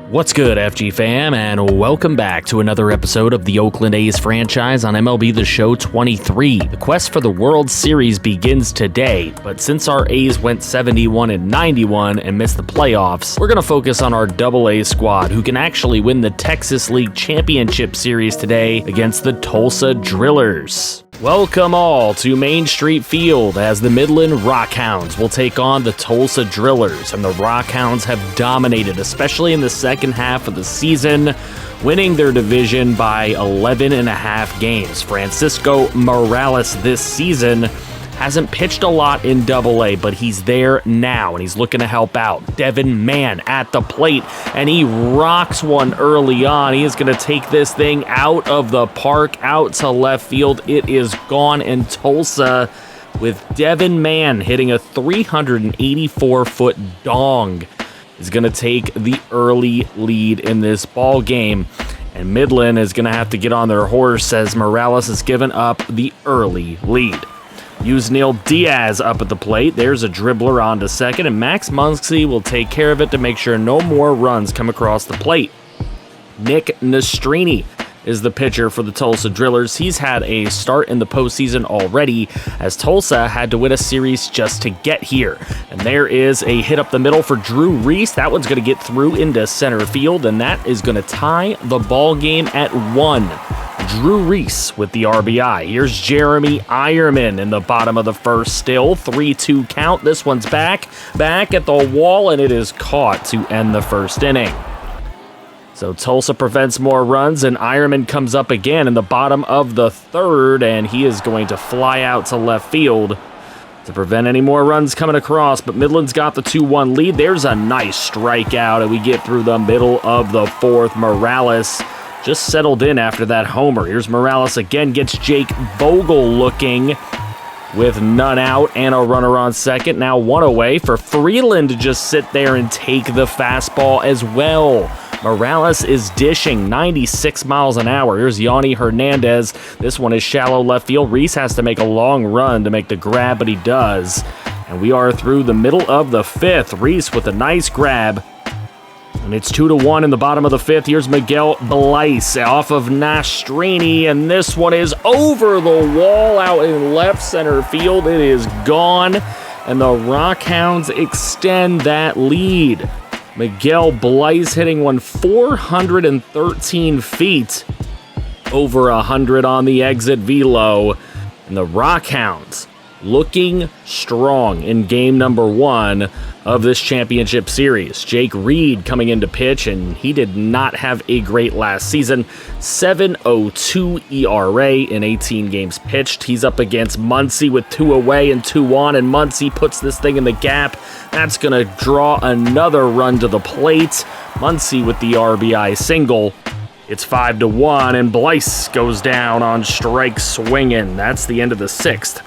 What's good, FG fam, and welcome back to another episode of the Oakland A's franchise on MLB The Show 23. The quest for the World Series begins today, but since our A's went 71-91 and missed the playoffs, we're going to focus on our AA squad, who can actually win the Texas League Championship Series today against the Tulsa Drillers. Welcome all to Main Street Field as the Midland Rockhounds will take on the Tulsa Drillers, and the Rockhounds have dominated, especially in the second half of the season, winning their division by 11.5 games. Francisco Morales this season hasn't pitched a lot in AA, but he's there now, and he's looking to help out. Devin Mann at the plate, and he rocks one early on. He is going to take this thing out of the park, out to left field. It is gone, and Tulsa, with Devin Mann hitting a 384-foot dong, is going to take the early lead in this ball game. And Midland is going to have to get on their horse as Morales has given up the early lead. Yusniel Diaz up at the plate. There's a dribbler on to second, and Max Muncy will take care of it to make sure no more runs come across the plate. Nick Nastrini is the pitcher for the Tulsa Drillers. He's had a start in the postseason already, as Tulsa had to win a series just to get here. And there is a hit up the middle for Drew Reese. That one's going to get through into center field, and that is going to tie the ball game at 1. Drew Reese with the RBI. Here's Jeremy Eierman in the bottom of the first still. 3-2 count. This one's back at the wall, and it is caught to end the first inning. So Tulsa prevents more runs, and Eierman comes up again in the bottom of the third, and he is going to fly out to left field to prevent any more runs coming across, but Midland's got the 2-1 lead. There's a nice strikeout, and we get through the middle of the fourth. Morales just settled in after that homer. Here's Morales again, gets Jake Vogel looking with none out and a runner on second. Now one away for Freeland to just sit there and take the fastball as well. Morales is dishing 96 miles an hour. Here's Yanni Hernandez. This one is shallow left field. Reese has to make a long run to make the grab, but he does. And we are through the middle of the fifth. Reese with a nice grab. And it's 2-1 in the bottom of the fifth. Here's Miguel Blyce off of Nastrini, and this one is over the wall out in left center field. It is gone, and the Rockhounds extend that lead. Miguel Blyce hitting one 413 feet, over 100 on the exit velo, and the Rockhounds looking strong in game number 1 of this championship series. Jake Reed coming into pitch, and he did not have a great last season. 7.02 ERA in 18 games pitched. He's up against Muncy with 2 away and 2 on, and Muncy puts this thing in the gap. That's going to draw another run to the plate. Muncy with the RBI single. It's 5-1, and Blyce goes down on strike swinging. That's the end of the sixth.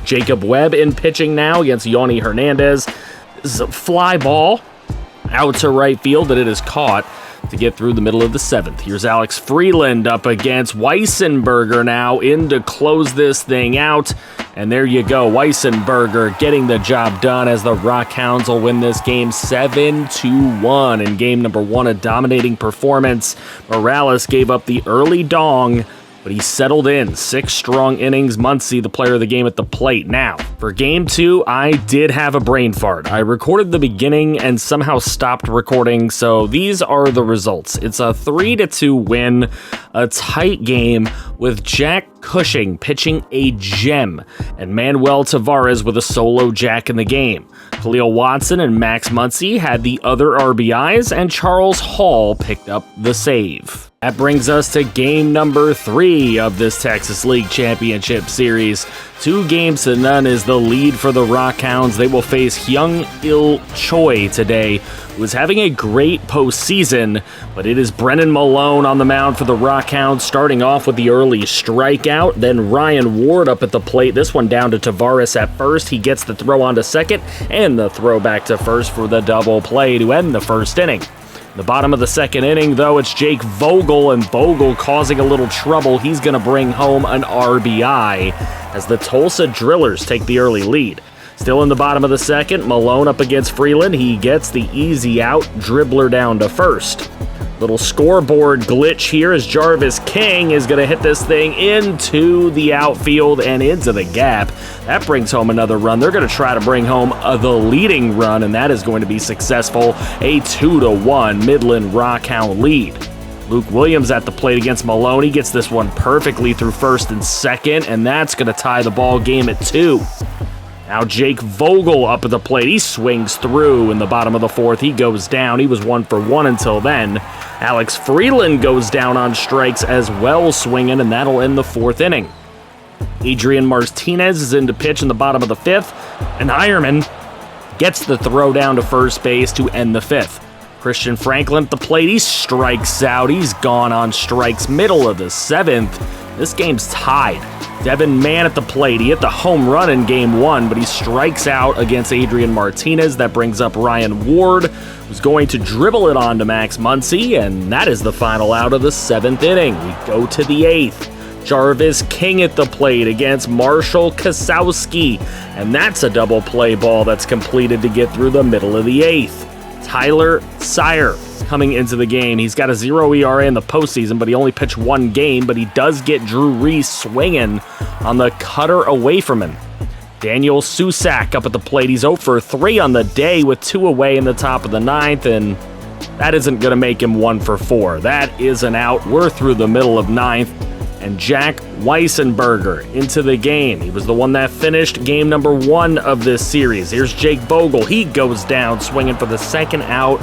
Jacob Webb in pitching now against Yanni Hernandez. This is a fly ball out to right field, but it is caught to get through the middle of the seventh. Here's Alex Freeland up against Weissenberger now in to close this thing out. And there you go, Weissenberger getting the job done as the Rockhounds will win this game 7-1. In game number 1, a dominating performance. Morales gave up the early dong, but he settled in. 6 strong innings. Muncy, the player of the game, at the plate. Now, for game 2, I did have a brain fart. I recorded the beginning and somehow stopped recording, so these are the results. It's a 3-2 win, a tight game with Jack Cushing pitching a gem, and Manuel Tavares with a solo jack in the game. Khalil Watson and Max Muncy had the other RBIs, and Charles Hall picked up the save. That brings us to game number 3 of this Texas League Championship Series. 2-0 is the lead for the Rockhounds. They will face Hyung Il Choi today, who is having a great postseason, but it is Brennan Malone on the mound for the Rockhounds, starting off with the early strikeout. Then Ryan Ward up at the plate. This one down to Tavares at first. He gets the throw on to second, and the throw back to first for the double play to end the first inning. The bottom of the second inning, though, it's Jake Vogel, and Vogel causing a little trouble. He's going to bring home an RBI as the Tulsa Drillers take the early lead. Still in the bottom of the second, Malone up against Freeland. He gets the easy out, dribbler down to first. Little scoreboard glitch here as Jarvis King is going to hit this thing into the outfield and into the gap. That brings home another run. They're going to try to bring home the leading run, and that is going to be successful. A 2-1 Midland Rockhound lead. Luke Williams at the plate against Malone. He gets this one perfectly through first and second, and that's going to tie the ball game at 2. Now Jake Vogel up at the plate. He swings through in the bottom of the fourth. He goes down. He was 1 for 1 until then. Alex Freeland goes down on strikes as well, swinging, and that'll end the fourth inning. Adrian Martinez is in to pitch in the bottom of the fifth, and Ironman gets the throw down to first base to end the fifth. Christian Franklin at the plate. He strikes out. He's gone on strikes. Middle of the seventh. This game's tied. Devin Mann at the plate. He hit the home run in game 1, but he strikes out against Adrian Martinez. That brings up Ryan Ward, who's going to dribble it on to Max Muncy, and that is the final out of the 7th inning. We go to the 8th. Jarvis King at the plate against Marshall Kasowski, and that's a double play ball that's completed to get through the middle of the 8th. Tyler Sire coming into the game. He's got a 0 ERA in the postseason, but he only pitched 1 game, but he does get Drew Reese swinging on the cutter away from him. Daniel Susak up at the plate. He's 0 for 3 on the day with 2 away in the top of the 9th, and that isn't going to make him 1 for 4. That is an out. We're through the middle of 9th, and Jack Weissenberger into the game. He was the one that finished game number 1 of this series. Here's Jake Vogel. He goes down swinging for the second out.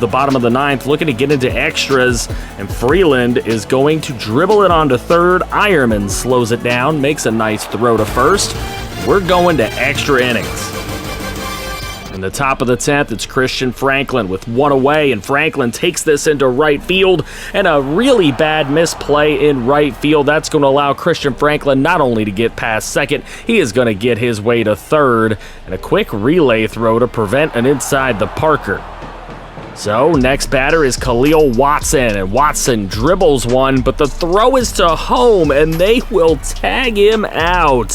The bottom of the 9th, looking to get into extras, and Freeland is going to dribble it onto third. Ironman slows it down, makes a nice throw to first. We're going to extra innings. In the top of the 10th, it's Christian Franklin with 1 away, and Franklin takes this into right field, and a really bad misplay in right field. That's going to allow Christian Franklin not only to get past second, he is going to get his way to third, and a quick relay throw to prevent an inside the Parker. So, next batter is Khalil Watson, and Watson dribbles one, but the throw is to home, and they will tag him out.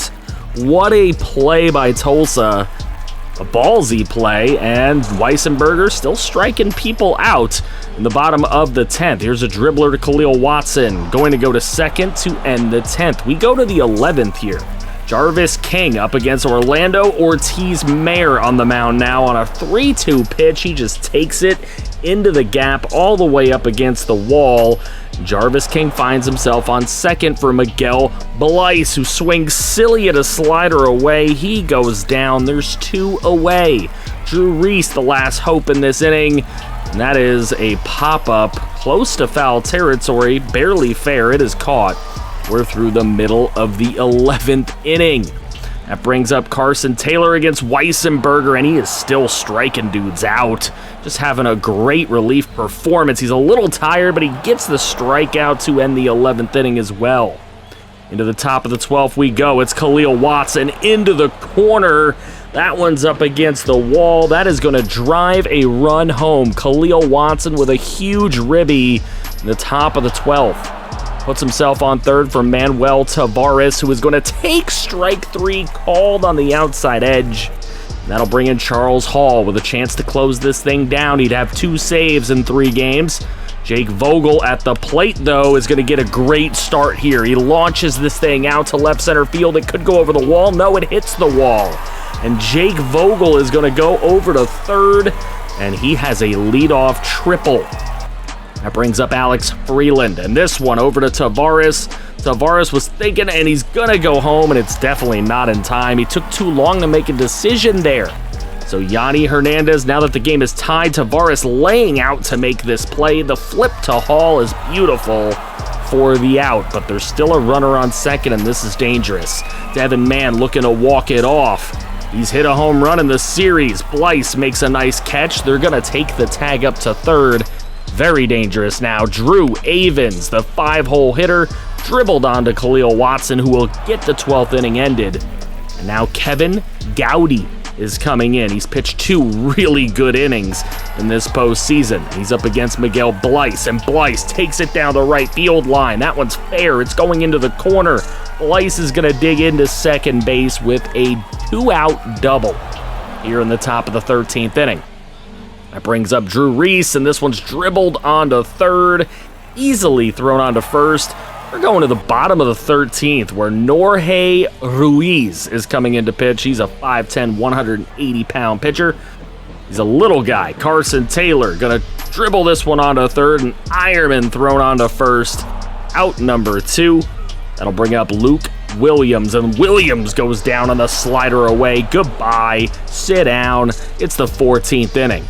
What a play by Tulsa. A ballsy play, and Weissenberger still striking people out in the bottom of the 10th. Here's a dribbler to Khalil Watson, going to go to second to end the 10th. We go to the 11th here. Jarvis King up against Orlando Ortiz-Mayer on the mound now on a 3-2 pitch. He just takes it into the gap all the way up against the wall. Jarvis King finds himself on second for Miguel Blyce, who swings silly at a slider away. He goes down. There's 2 away. Drew Reese, the last hope in this inning, and that is a pop-up close to foul territory, barely fair. It is caught. We're through the middle of the 11th inning. That brings up Carson Taylor against Weissenberger, and he is still striking dudes out. Just having a great relief performance. He's a little tired, but he gets the strikeout to end the 11th inning as well. Into the top of the 12th we go. It's Khalil Watson into the corner. That one's up against the wall. That is going to drive a run home. Khalil Watson with a huge ribby in the top of the 12th. Puts himself on third for Manuel Tavares, who is going to take strike 3 called on the outside edge. And that'll bring in Charles Hall with a chance to close this thing down. He'd have 2 saves in 3 games. Jake Vogel at the plate, though, is going to get a great start here. He launches this thing out to left center field. It could go over the wall. No, it hits the wall. And Jake Vogel is going to go over to third, and he has a leadoff triple. That brings up Alex Freeland, and this one over to Tavares. Tavares was thinking, and he's going to go home, and it's definitely not in time. He took too long to make a decision there. So Yanni Hernandez, now that the game is tied, Tavares laying out to make this play. The flip to Hall is beautiful for the out, but there's still a runner on second, and this is dangerous. Devin Mann looking to walk it off. He's hit a home run in the series. Blyce makes a nice catch. They're going to take the tag up to third. Very dangerous now. Drew Avens, the 5-hole hitter, dribbled onto Khalil Watson, who will get the 12th inning ended. And now Kevin Gowdy is coming in. He's pitched 2 really good innings in this postseason. He's up against Miguel Blyce, and Blyce takes it down the right field line. That one's fair. It's going into the corner. Blyce is going to dig into second base with a 2-out double. here in the top of the 13th inning. That brings up Drew Reese, and this one's dribbled onto third, easily thrown onto first. We're going to the bottom of the 13th, where Jorge Ruiz is coming in to pitch. He's a 5'10", 180-pound pitcher. He's a little guy. Carson Taylor going to dribble this one onto third, and Ironman thrown onto first. Out number 2. That'll bring up Luke Williams, and Williams goes down on the slider away. Goodbye. Sit down. It's the 14th inning.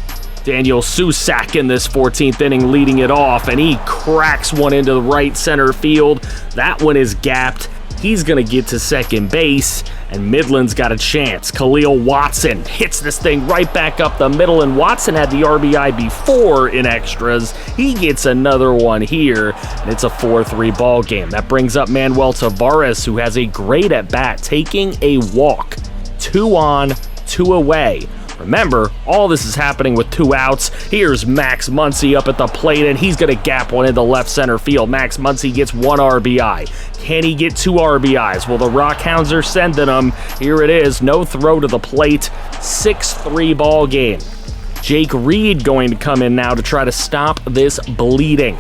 Daniel Susak in this 14th inning leading it off, and he cracks one into the right center field. That one is gapped. He's going to get to second base, and Midland's got a chance. Khalil Watson hits this thing right back up the middle, and Watson had the RBI before in extras. He gets another one here, and it's a 4-3 ball game. That brings up Manuel Tavares, who has a great at-bat, taking a walk. 2 on, 2 away. Remember, all this is happening with 2 outs. Here's Max Muncy up at the plate, and he's going to gap one into left center field. Max Muncy gets 1 RBI. Can he get 2 RBIs? Well, the Rockhounds are sending him. Here it is. No throw to the plate. 6-3 ball game. Jake Reed going to come in now to try to stop this bleeding.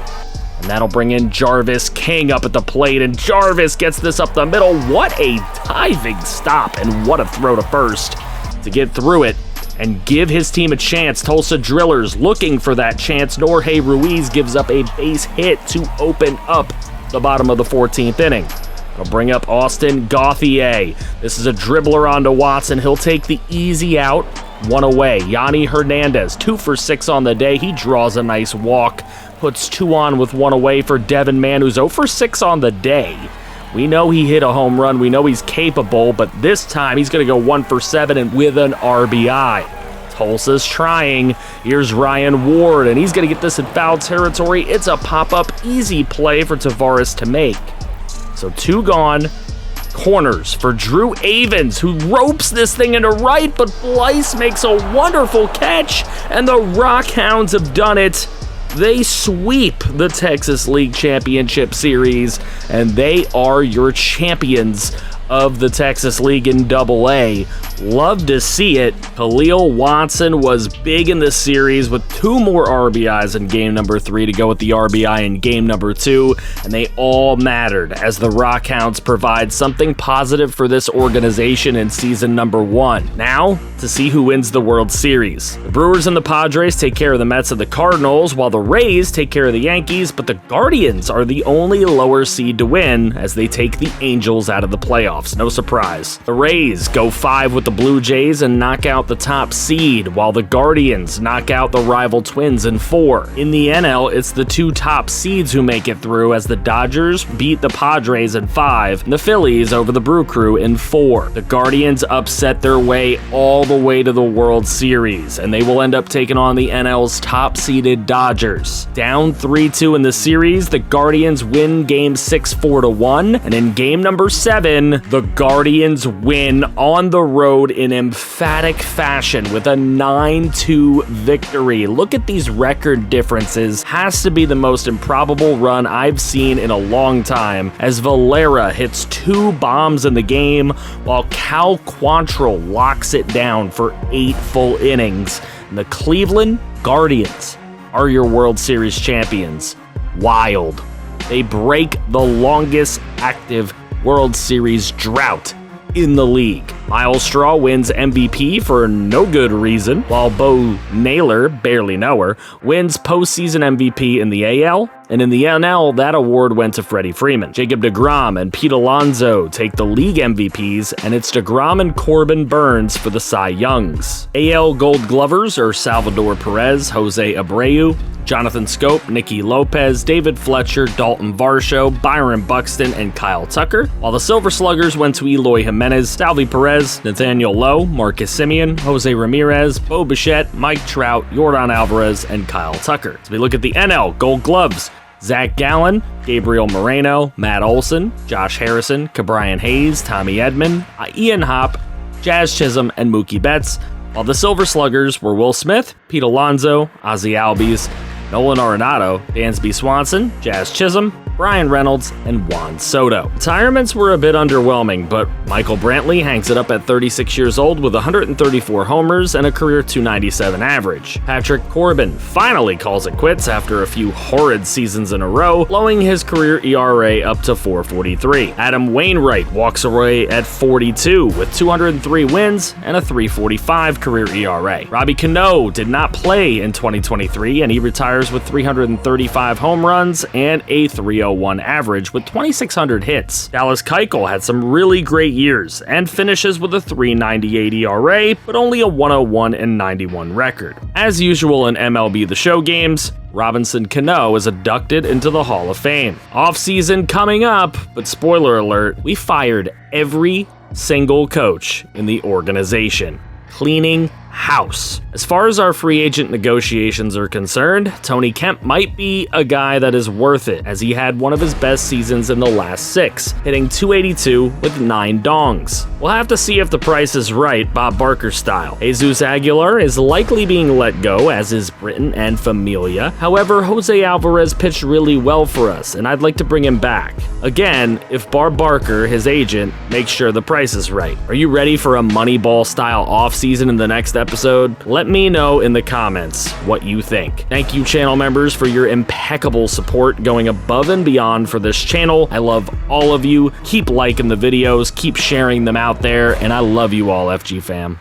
And that'll bring in Jarvis King up at the plate, and Jarvis gets this up the middle. What a diving stop, and what a throw to first to get through it and give his team a chance. Tulsa Drillers looking for that chance. Jorge Ruiz gives up a base hit to open up the bottom of the 14th inning. It'll bring up Austin Gauthier. This is a dribbler onto Watson. He'll take the easy out. 1 away. Yanni Hernandez, 2 for 6 on the day. He draws a nice walk. Puts 2 on with 1 away for Devin Mann, who's 0 for 6 on the day. We know he hit a home run. We know he's capable, but this time he's going to go 1 for 7 and with an RBI. Tulsa's trying. Here's Ryan Ward, and he's going to get this in foul territory. It's a pop-up easy play for Tavares to make. So 2 gone. Corners for Drew Avens, who ropes this thing into right, but Blyce makes a wonderful catch, and the Rockhounds have done it. They sweep the Texas League Championship Series, and they are your champions of the Texas League in AA. Love to see it. Khalil Watson was big in this series with 2 more RBIs in game number 3 to go with the RBI in game number 2, and they all mattered as the Rockhounds provide something positive for this organization in season number 1. Now, to see who wins the World Series. The Brewers and the Padres take care of the Mets and the Cardinals, while the Rays take care of the Yankees, but the Guardians are the only lower seed to win as they take the Angels out of the playoffs. No surprise. The Rays go 5 with the Blue Jays and knock out the top seed, while the Guardians knock out the rival Twins in 4. In the NL, it's the 2 top seeds who make it through, as the Dodgers beat the Padres in 5, and the Phillies over the Brew Crew in 4. The Guardians upset their way all the way to the World Series, and they will end up taking on the NL's top-seeded Dodgers. Down 3-2 in the series, the Guardians win Game 6 4-1, and in Game number 7, the Guardians win on the road in emphatic fashion with a 9-2 victory. Look at these record differences. Has to be the most improbable run I've seen in a long time, as Valera hits 2 bombs in the game, while Cal Quantrill locks it down for 8 full innings. And the Cleveland Guardians are your World Series champions. Wild. They break the longest active World Series drought in the league. Miles Straw wins MVP for no good reason, while Bo Naylor, barely know her, wins postseason MVP in the AL, and in the NL, that award went to Freddie Freeman. Jacob deGrom and Pete Alonso take the league MVPs, and it's deGrom and Corbin Burns for the Cy Youngs. AL Gold Glovers are Salvador Perez, Jose Abreu, Jonathan Scope, Nicky Lopez, David Fletcher, Dalton Varsho, Byron Buxton, and Kyle Tucker, while the Silver Sluggers went to Eloy Jimenez, Salvi Perez, Nathaniel Lowe, Marcus Simeon, Jose Ramirez, Bo Bichette, Mike Trout, Yordan Alvarez, and Kyle Tucker. As we look at the NL Gold Gloves, Zach Gallen, Gabriel Moreno, Matt Olson, Josh Harrison, Ke'Bryan Hayes, Tommy Edman, Ian Happ, Jazz Chisholm, and Mookie Betts, while the Silver Sluggers were Will Smith, Pete Alonso, Ozzie Albies, Nolan Arenado, Dansby Swanson, Jazz Chisholm, Brian Reynolds, and Juan Soto. Retirements were a bit underwhelming, but Michael Brantley hangs it up at 36 years old with 134 homers and a career .297 average. Patrick Corbin finally calls it quits after a few horrid seasons in a row, blowing his career ERA up to 4.43. Adam Wainwright walks away at 42 with 203 wins and a 3.45 career ERA. Robbie Cano did not play in 2023, and he retires with 335 home runs and a .301 average with 2,600 hits. Dallas Keuchel had some really great years and finishes with a 3.98 ERA, but only a 101 and 91 record. As usual in MLB The Show games, Robinson Cano is inducted into the Hall of Fame. Offseason coming up, but spoiler alert, we fired every single coach in the organization. Cleaning house. As far as our free agent negotiations are concerned, Tony Kemp might be a guy that is worth it, as he had one of his best seasons in the last 6, hitting .282 with 9 dongs. We'll have to see if the price is right, Bob Barker style. Jesus Aguilar is likely being let go, as is Britton and Familia. However, Jose Alvarez pitched really well for us, and I'd like to bring him back. Again, if Bob Barker, his agent, makes sure the price is right. Are you ready for a Moneyball style offseason in the next episode? Let me know in the comments what you think. Thank you, channel members, for your impeccable support going above and beyond for this channel. I love all of you. Keep liking the videos, keep sharing them out there, and I love you all, FG fam.